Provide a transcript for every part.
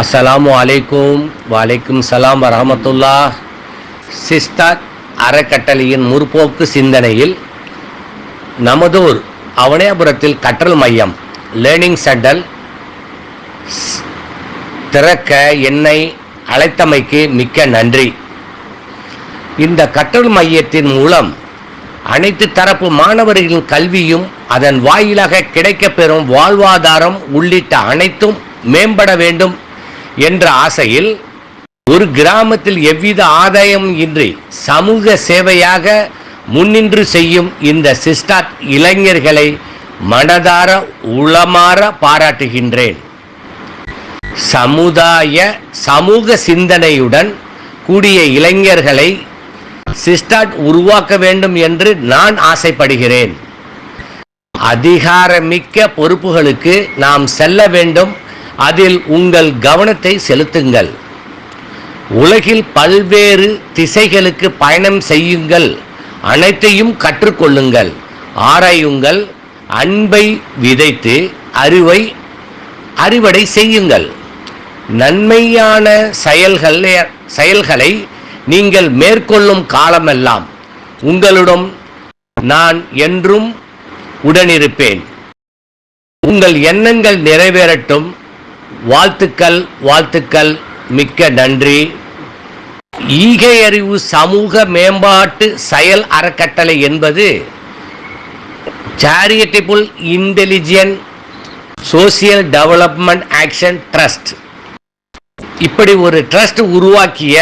அஸ்ஸலாமு அலைக்கும். வலைக்கும் சலாம் வரஹமத்துல்லா. சிஸ்டாட் அறக்கட்டளையின் முற்போக்கு சிந்தனையில் நமதூர் அவனியாபுரத்தில் கற்றல் மையம் லேர்னிங் சென்டர் திறக்க என்னை அழைத்தமைக்கு மிக்க நன்றி. இந்த கற்றல் மையத்தின் மூலம் அனைத்து தரப்பு மாணவர்களின் கல்வியும் அதன் வாயிலாக கிடைக்கப்பெறும் வாழ்வாதாரம் உள்ளிட்ட அனைத்தும் மேம்பட வேண்டும் என்ற ஆசையில் ஒரு கிராமத்தில் எவ்வித ஆதாயமும் இன்றி சமூக சேவையாக முன்னின்று செய்யும் இந்த சிஸ்டாட் இளைஞர்களை மனதார உளமாற பாராட்டுகின்றேன். சமூக சிந்தனையுடன் கூடிய இளைஞர்களை சிஸ்டாட் உருவாக்க வேண்டும் என்று நான் ஆசைப்படுகிறேன். அதிகாரமிக்க பொறுப்புகளுக்கு நாம் செல்ல வேண்டும். அதில் உங்கள் கவனத்தை செலுத்துங்கள். உலகில் பல்வேறு திசைகளுக்கு பயணம் செய்யுங்கள். அனைத்தையும் கற்றுக்கொள்ளுங்கள், ஆராயுங்கள். அன்பை விதைத்து அறுவடை செய்யுங்கள். நன்மையான செயல்களை நீங்கள் மேற்கொள்ளும் காலமெல்லாம் உங்களுடன் நான் என்றும் உடனிருப்பேன். உங்கள் எண்ணங்கள் நிறைவேறட்டும். வாழ்த்துக்கள். மிக்க நன்றி. ஈகை அறிவு சமூக மேம்பாட்டு செயல் அறக்கட்டளை என்பது charitable intelligent social development action trust. இப்படி ஒரு ட்ரஸ்ட் உருவாக்கிய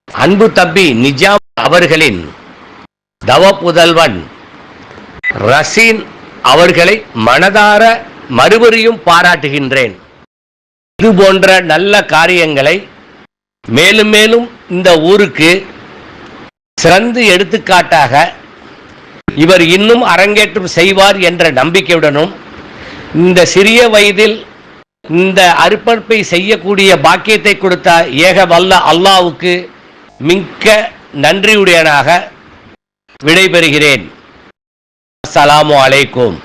அன்பு தம்பி நிஜாம் அவர்களின் தவ புதல்வன் ரசீன் அவர்களை மனதார மறுபடியும் பாராட்டுகின்றேன். இது போன்ற நல்ல காரியங்களை மேலும் மேலும் இந்த ஊருக்கு சிறந்த எடுத்துக்காட்டாக இவர் இன்னும் அரங்கேற்றம் செய்வார் என்ற நம்பிக்கையுடனும் இந்த சிறிய வயதில் இந்த அர்ப்பணிப்பை செய்யக்கூடிய பாக்கியத்தை கொடுத்த ஏக வல்ல அல்லாஹ்வுக்கு மிக்க நன்றியுடையனாக விடைபெறுகிறேன். அஸ்ஸலாமு அலைக்கும்.